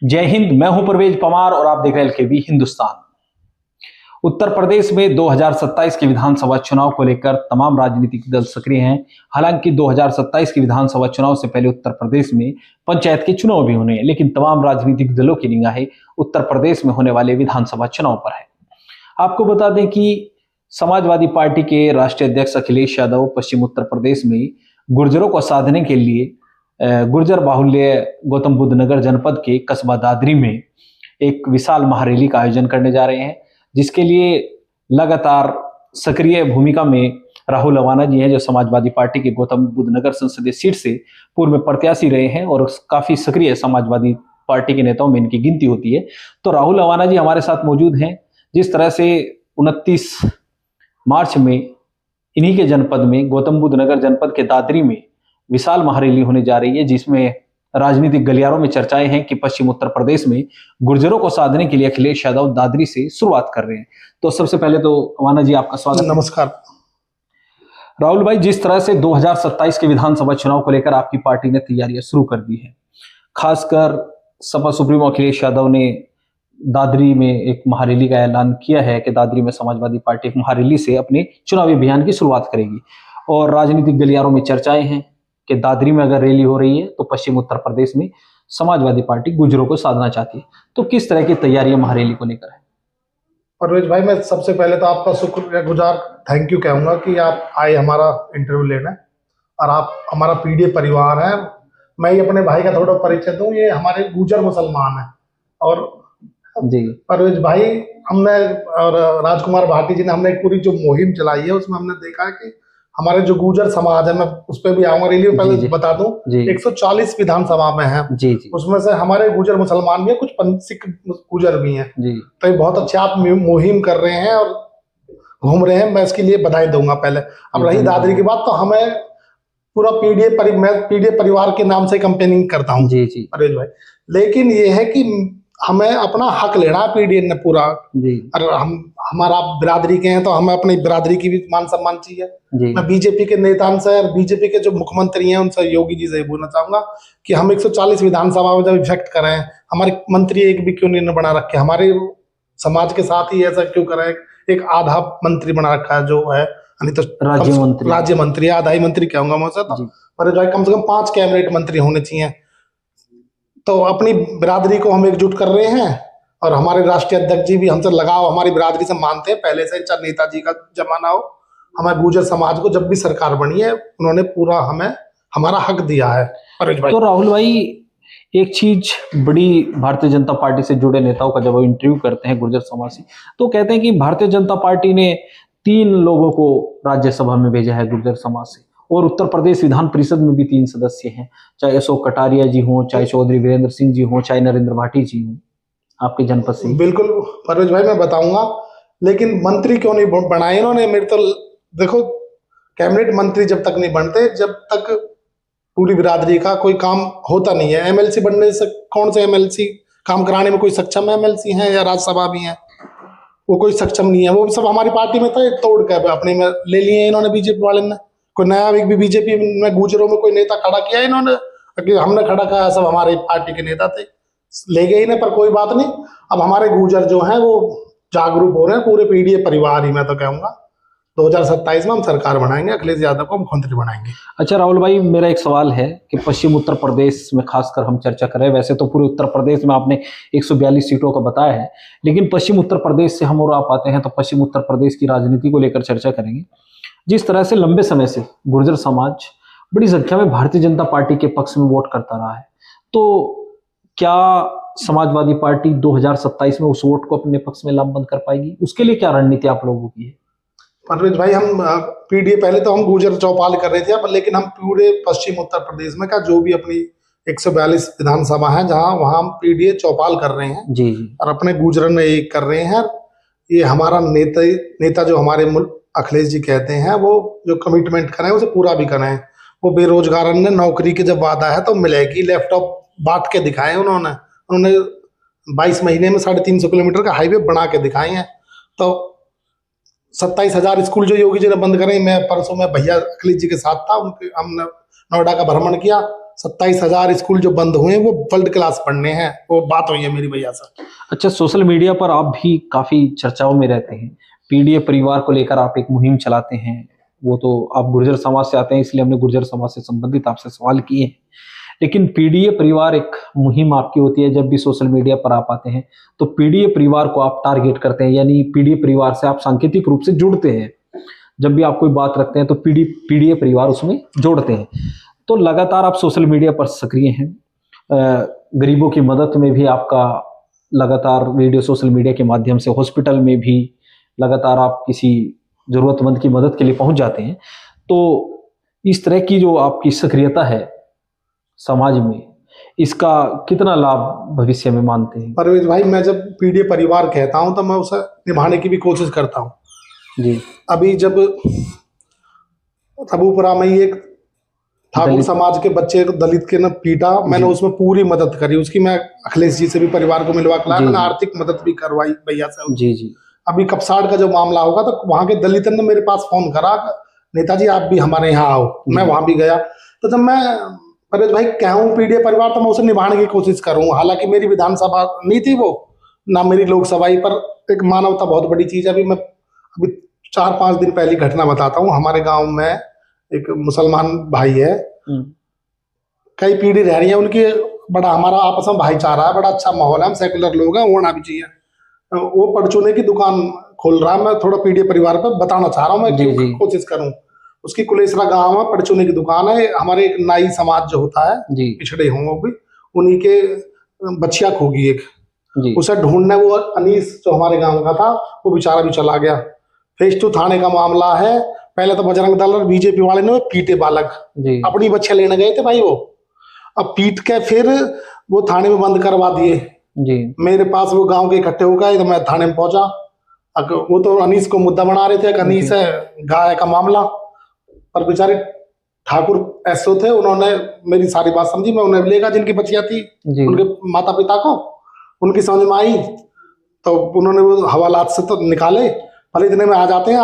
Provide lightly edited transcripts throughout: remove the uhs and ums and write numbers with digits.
जय हिंद। मैं हूं परवेज परमार और आप देख रहे हैं एलकेबी हिंदुस्तान। उत्तर प्रदेश में 2027 के विधानसभा चुनाव को लेकर तमाम राजनीतिक दल सक्रिय हैं। हालांकि 2027 के विधानसभा चुनाव से पहले उत्तर प्रदेश में पंचायत के चुनाव भी होने हैं, लेकिन तमाम राजनीतिक दलों की निगाहें उत्तर प्रदेश में होने वाले विधानसभा चुनाव पर है। आपको बता दें कि समाजवादी पार्टी के राष्ट्रीय अध्यक्ष अखिलेश यादव पश्चिम उत्तर प्रदेश में गुर्जरों को साधने के लिए गुर्जर बाहुल्य गौतम बुद्ध नगर जनपद के कस्बा दादरी में एक विशाल महारैली का आयोजन करने जा रहे हैं, जिसके लिए लगातार सक्रिय भूमिका में राहुल अवाना जी हैं, जो समाजवादी पार्टी के गौतम बुद्ध नगर संसदीय सीट से पूर्व में प्रत्याशी रहे हैं और काफी सक्रिय समाजवादी पार्टी के नेताओं में इनकी गिनती होती है। तो राहुल अवाना जी हमारे साथ मौजूद हैं। जिस तरह से 29 मार्च में इन्हीं के जनपद में गौतम बुद्ध नगर जनपद के दादरी में विशाल महारैली होने जा रही है, जिसमें राजनीतिक गलियारों में चर्चाएं हैं कि पश्चिम उत्तर प्रदेश में गुर्जरों को साधने के लिए अखिलेश यादव दादरी से शुरुआत कर रहे हैं। तो सबसे पहले तो अवाना जी आपका स्वागत। नमस्कार राहुल भाई, जिस तरह से 2027 के विधानसभा चुनाव को लेकर आपकी पार्टी ने तैयारियां शुरू कर दी है, खासकर सपा सुप्रीमो अखिलेश यादव ने दादरी में एक महारैली का ऐलान किया है कि दादरी में समाजवादी पार्टी एक महारैली से अपने चुनावी अभियान की शुरुआत करेगी और राजनीतिक गलियारों में चर्चाएं हैं कि दादरी में अगर रैली हो रही है तो पश्चिम उत्तर प्रदेश में समाजवादी पार्टी गुर्जरों को साधना चाहती है। तो किस तरह की तैयारियां महारैली को लेकर है? परवेज भाई, मैं सबसे पहले तो आपका शुक्रगुजार थैंक यू कहूंगा कि आप आए हमारा इंटरव्यू लेने और आप हमारा पीडीए परिवार है। मैं ये अपने भाई का थोड़ा परिचय दूं, ये हमारे गुर्जर मुसलमान है। और जी परवेज भाई, हमने और राजकुमार भाटी जी ने हमने एक पूरी जो मुहिम चलाई है उसमें हमने देखा है कि हमारे जो गुर्जर समाज है, मैं उस पर भी आऊंगा रैली में, पहले बता दूं 140 विधानसभा में है जी। उसमें से हमारे गुर्जर मुसलमान भी है, कुछ सिख गुर्जर भी हैं जी। तो ये बहुत अच्छे आप मुहिम कर रहे हैं और घूम रहे हैं, मैं इसके लिए बधाई दूंगा। पहले अब रही दादरी की बात, तो हमें पूरा मैं पीडीए परिवार के नाम से कैंपेनिंग करता हूँ जी जी परवेज भाई। लेकिन ये है कि हमें अपना हक लेना है पीडीए ने पूरा जी। और हमारा बिरादरी के हैं तो हमें अपनी बिरादरी की भी मान सम्मान चाहिए। मैं बीजेपी के नेताओं से और बीजेपी के जो मुख्यमंत्री हैं उनसे, योगी जी से ये बोलना चाहूंगा कि हम 140 विधानसभा में जब इफेक्ट करें, हमारे मंत्री एक भी क्यों नहीं बना रखे, हमारे समाज के साथ ही ऐसा क्यों करें? एक आधा मंत्री बना रखा है जो है, तो राज्य मंत्री, आधा ही मंत्री कहूंगा मैं उसे। तो पर कम से कम 5 कैबिनेट मंत्री होने चाहिए। तो अपनी बिरादरी को हम एकजुट कर रहे हैं और हमारे राष्ट्रीय अध्यक्ष जी भी हमसे लगाव हमारी बिरादरी से मानते हैं पहले से, चाहे नेताजी का जमाना हो। हमारे गुर्जर समाज को जब भी सरकार बनी है उन्होंने पूरा हमें हमारा हक दिया है। तो राहुल भाई, एक चीज बड़ी भारतीय जनता पार्टी से जुड़े नेताओं का जब वो इंटरव्यू करते हैं गुर्जर समाज से, तो कहते हैं कि भारतीय जनता पार्टी ने 3 लोगों को राज्यसभा में भेजा है गुर्जर समाज से, और उत्तर प्रदेश विधान परिषद में भी 3 सदस्य हैं, चाहे अशोक कटारिया जी हों, चाहे चौधरी वीरेंद्र सिंह जी हों, चाहे नरेंद्र भाटी जी हों, आपके जनपद से। बिल्कुल परवेज भाई, मैं बताऊंगा, लेकिन मंत्री क्यों नहीं बनाए इन्होंने? मेरे तो देखो, कैबिनेट मंत्री जब तक नहीं बनते, जब तक पूरी बिरादरी का कोई काम होता नहीं है। एमएलसी बनने से कौन से एमएलसी काम कराने में कोई सक्षम एमएलसी हैं या राज्यसभा भी हैं? वो कोई सक्षम नहीं है। वो सब हमारी पार्टी में था, तोड़ कर अपने में ले लिए इन्होंने, बीजेपी वाले ने। कोई नया भी बीजेपी में गुर्जरों में कोई नेता खड़ा किया इन्होंने कि हमने खड़ा किया? सब हमारे पार्टी के नेता थे, ले गए इन्हें। पर कोई बात नहीं, अब हमारे गुर्जर जो हैं वो जागरूक हो रहे हैं, पूरे पीडीए परिवार ही, मैं तो कहूंगा 2027 में हम सरकार बनाएंगे, अखिलेश यादव को मुख्यमंत्री बनाएंगे। अच्छा राहुल भाई, मेरा एक सवाल है कि पश्चिम उत्तर प्रदेश में खासकर हम चर्चा कर रहे हैं, वैसे तो पूरे उत्तर प्रदेश में आपने 142 सीटों का बताया है, लेकिन पश्चिम उत्तर प्रदेश से हम और आप आते हैं तो पश्चिम उत्तर प्रदेश की राजनीति को लेकर चर्चा करेंगे। जिस तरह से लंबे समय से गुर्जर समाज बड़ी संख्या में भारतीय जनता पार्टी के पक्ष में वोट करता रहा है, तो क्या समाजवादी पार्टी 2027 में उस वोट को अपने पक्ष में लामबंद कर पाएगी? उसके लिए क्या रणनीति आप लोगों की है? परवेज भाई, हम पीडीए पहले तो हम गुर्जर चौपाल कर रहे थे, लेकिन हम पूरे पश्चिम उत्तर प्रदेश में का जो भी अपनी 142 विधानसभा है जहां, वहां हम पीडीए चौपाल कर रहे हैं जी। और अपने गुर्जर में एक कर रहे हैं। ये हमारा नेता जो हमारे अखिलेश जी कहते हैं, वो जो कमिटमेंट करें उसे पूरा भी करें। वो बेरोजगार ने नौकरी के जब वादा है तो मिलेगी, लैपटॉप बांट के दिखाए उन्होंने 22 महीने में 350 किलोमीटर का हाईवे बना के दिखाए हैं। तो 27,000 स्कूल जो योगी जी ने बंद करे, मैं परसों में भैया अखिलेश जी के साथ था, उनके हमने नोएडा का भ्रमण किया, 27,000 स्कूल जो बंद हुए वो वर्ल्ड क्लास पढ़ने हैं, वो बात हुई है मेरी भैया से। अच्छा, सोशल मीडिया पर आप भी काफी चर्चाओं में रहते हैं, पीडीए परिवार को लेकर आप एक मुहिम चलाते हैं। वो तो आप गुर्जर समाज से आते हैं, इसलिए हमने गुर्जर समाज से संबंधित आपसे सवाल किए हैं। लेकिन पीडीए परिवार एक मुहिम आपकी होती है, जब भी सोशल मीडिया पर आप आते हैं तो पीडीए परिवार को आप टारगेट करते हैं, यानी पीडीए परिवार से आप सांकेतिक रूप से जुड़ते हैं। जब भी आप कोई बात रखते हैं तो पीडीए परिवार उसमें जोड़ते हैं। तो लगातार आप सोशल मीडिया पर सक्रिय हैं, गरीबों की मदद में भी आपका लगातार वीडियो सोशल मीडिया के माध्यम से, हॉस्पिटल में भी लगातार आप किसी जरूरतमंद की मदद के लिए पहुंच जाते हैं। तो इस तरह की जो आपकी सक्रियता है समाज में, इसका कितना लाभ भविष्य में मानते हैं? परवेज भाई, मैं जब पीडीए परिवार कहता हूं तो मैं उसे निभाने की भी कोशिश करता हूं जी। अभी जब तबूपुरा में ही एक ठाकुर समाज के बच्चे को दलित के न पीटा, मैंने उसमें पूरी मदद करी उसकी। मैं अखिलेश जी से भी परिवार को मिलवा के लाया, मैंने आर्थिक मदद भी करवाई भैया से। जी जी। अभी कपसाड़ का जो मामला होगा तो वहां के दलित ने मेरे पास फोन करा, नेताजी आप भी हमारे यहाँ आओ। मैं वहां भी गया। तो जब मैं परेश भाई कहूँ पीडीए परिवार, तो मैं उसे निभाने की कोशिश करूँ। हालांकि मेरी विधानसभा नहीं थी वो, ना मेरी लोकसभा ही, पर एक मानवता बहुत बड़ी चीज है। अभी 4-5 दिन पहली घटना बताता हूँ। हमारे गांव में एक मुसलमान भाई है, कई पीढ़ी रह रही है उनकी, बड़ा हमारा आपस में भाईचारा है, बड़ा अच्छा माहौल है, हम सेकुलर लोग हैं, होना भी चाहिए। वो परचूने की दुकान खोल रहा है। मैं थोड़ा पीडीए परिवार पर बताना चाह रहा हूँ, मैं क्यों कोशिश करूँ। उसकी कुलेसरा गांव में परचूने की दुकान है। हमारे एक नाई समाज जो होता है, पिछड़े हों वो भी, उन्हीं के बच्चिया खो गई एक। उसे ढूंढने वो अनीस जो हमारे गांव का था, वो बेचारा भी चला गया। फेज 2 थाने का मामला है। पहले तो बजरंग दल और बीजेपी वाले ने पीटे बालक, अपनी बच्चे लेने गए थे भाई वो, अब पीट के फिर वो थाने में बंद करवा दिए जी। मेरे पास वो गांव के इकट्ठे हो गए तो मैं थाने में पहुंचा। वो तो अनीस को मुद्दा बना रहे थे, अनीस है गाय का मामला, पर बेचारे ठाकुर एसओ थे, उन्होंने मेरी सारी बात समझी। मैं उन्हें लेगा जिनकी बच्चियां थी, उनके माता पिता को उनकी समझ में आई, तो उन्होंने वो हवालात से तो निकाले। भले इतने में आ जाते हैं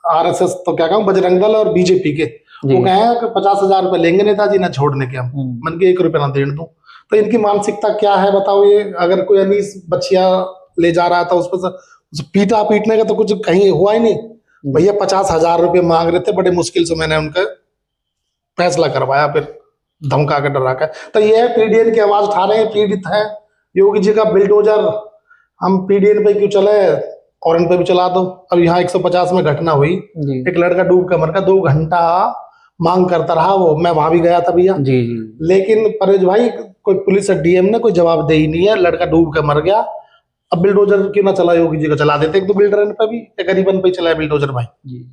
आरएसएस तो क्या कहूँ, बजरंग दल और बीजेपी के, वो कहे कि 50,000 रुपए लेंगे नेताजी ना छोड़ने के, हम मन के 1 रुपया ना देने दूं। तो इनकी मानसिकता क्या है बताओ। ये अगर कोई अनीस बच्चिया ले जा रहा था, उस पर पीटने का तो कुछ कहीं हुआ ही नहीं। भैया 50,000 रुपये मांग रहे थे, बड़े मुश्किल से मैंने उनका फैसला करवाया, फिर धमका कर डरा कर। तो ये है पीडीएन की आवाज उठा रहे हैं, पीड़ित है। योगी जी का बिल्डोजर हम पीडीएन पे क्यों चले, और इन पे भी चला दो। अब यहाँ 150 में घटना हुई, एक लड़का डूब के मर गया, 2 घंटा मांग करता रहा वो। मैं वहां भी गया था भैया जी। लेकिन परेश भाई, कोई पुलिस और डीएम ने कोई जवाब दे ही नहीं है। लड़का डूब के मर गया, अब बिल्डोजर क्यों ना चला, योगी जी को चला देते। एक तो बिल्डर पे भी, गरीबन पे चला बिल्डोजर भाई जी।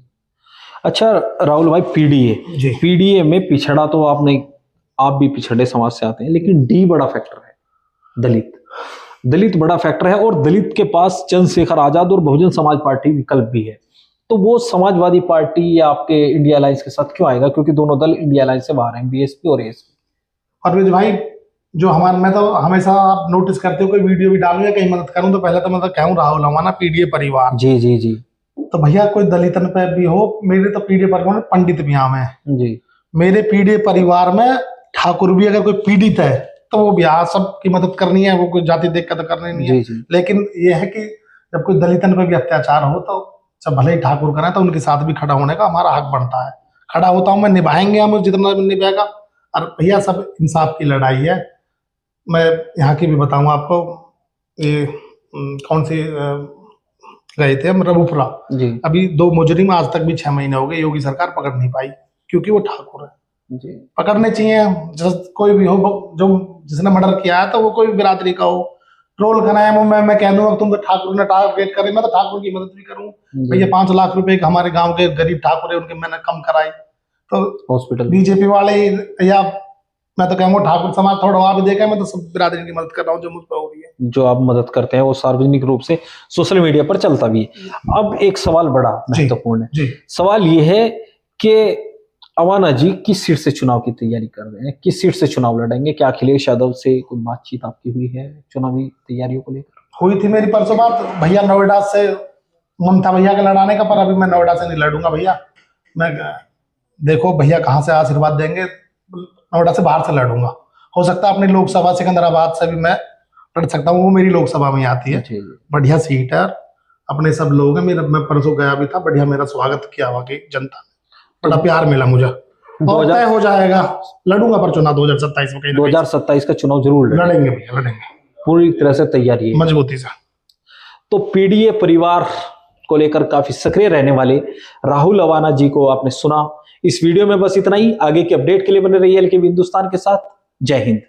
अच्छा राहुल भाई, पीडीए में पिछड़ा तो आप भी पिछड़े समाज से आते हैं, लेकिन डी बड़ा फैक्टर है, दलित बड़ा फैक्टर है। और दलित के पास चंद्रशेखर आजाद और बहुजन समाज पार्टी विकल्प भी है। तो वो समाजवादी पार्टी या आपके इंडिया अलायंस के साथ क्यों आएगा, क्योंकि दोनों दल इंडिया अलायंस से बाहर हैं, बीएसपी और एएसपी। परवेज भाई, जो हमारे, मैं तो हमेशा आप नोटिस करते हो, कोई वीडियो भी डालूं या कहीं मदद करूं तो पहले तो मैं तो कहूं राहुल हमारा पीडीए परिवार जी जी जी। तो भैया कोई दलितन पे भी हो, मेरे तो पीडीए परिवार में पंडित भी आम है जी। मेरे पीडीए परिवार में ठाकुर भी अगर कोई पीड़ित है तो वो भी सबकी मदद करनी है, वो कोई जाति देख कर तो करनी नहीं है। लेकिन ये है कि जब कोई दलितन पे भी अत्याचार हो तो सब भले ही ठाकुर करें, तो उनके साथ भी खड़ा होने का हमारा हक बनता है। खड़ा होता हूं मैं, निभाएंगे हम जितना निभाएगा। और भैया सब इंसाफ की लड़ाई है। मैं यहाँ की भी बताऊं आपको, ये कौन सी गए थे हम, रबूपुरा। अभी 2 मुजरिम आज तक भी 6 महीने हो गए, योगी सरकार पकड़ नहीं पाई, क्योंकि वो ठाकुर है जी। पकड़ने चाहिए। कोई भी हो, जो जिसने मर्डर किया है, तो वो कोई बिरादरी का हो, ट्रोल कराए मैं कह दूंगा तुम तो ठाकुर ने टारगेट करे, मैं तो ठाकुर की मदद भी करूं भैया। 5 लाख रुपए हमारे गांव के गरीब ठाकुर है, उनके मैंने कम कराई, तो हॉस्पिटल बीजेपी वाले, या मैं तो कहूँगा ठाकुर समाज थोड़ा वहां भी देखा, मैं तो सब बिरादरी की मदद कर रहा हूँ जो मुझ पर हो रही है। जो आप मदद करते हैं वो सार्वजनिक रूप से सोशल मीडिया पर चलता भी है। अब एक सवाल बड़ा महत्वपूर्ण है, सवाल ये है कि अवाना जी किस सीट से चुनाव की तैयारी कर रहे हैं, किस सीट से चुनाव लड़ेंगे? क्या अखिलेश यादव से कोई बातचीत आपकी हुई है चुनावी तैयारियों को लेकर? हुई थी मेरी परसों बात भैया, नोएडा से ममता भैया के लड़ाने का, पर अभी मैं नोएडा से नहीं लड़ूंगा भैया। मैं देखो भैया कहाँ से आशीर्वाद देंगे, नोएडा से बाहर से लड़ूंगा। हो सकता है अपनी लोकसभा सिकंदराबाद से भी मैं लड़ सकता हूँ, वो मेरी लोकसभा में आती है। बढ़िया सीट है, अपने सब लोग हैं। मेरा मैं परसों गया भी था, बढ़िया मेरा स्वागत किया वहाँ की जनता ने, बड़ा प्यार मिला मुझे। और तय हो जाएगा, लड़ूंगा पर चुनाव 2027 में। 2027 का चुनाव जरूर लड़ेंगे भैया, लड़ेंगे पूरी तरह से तैयारी है, मजबूती से। तो पीडीए परिवार को लेकर काफी सक्रिय रहने वाले राहुल अवाना जी को आपने सुना। इस वीडियो में बस इतना ही। आगे के अपडेट के लिए बने रहिए एलकेबी हिंदुस्तान के साथ। जय हिंद।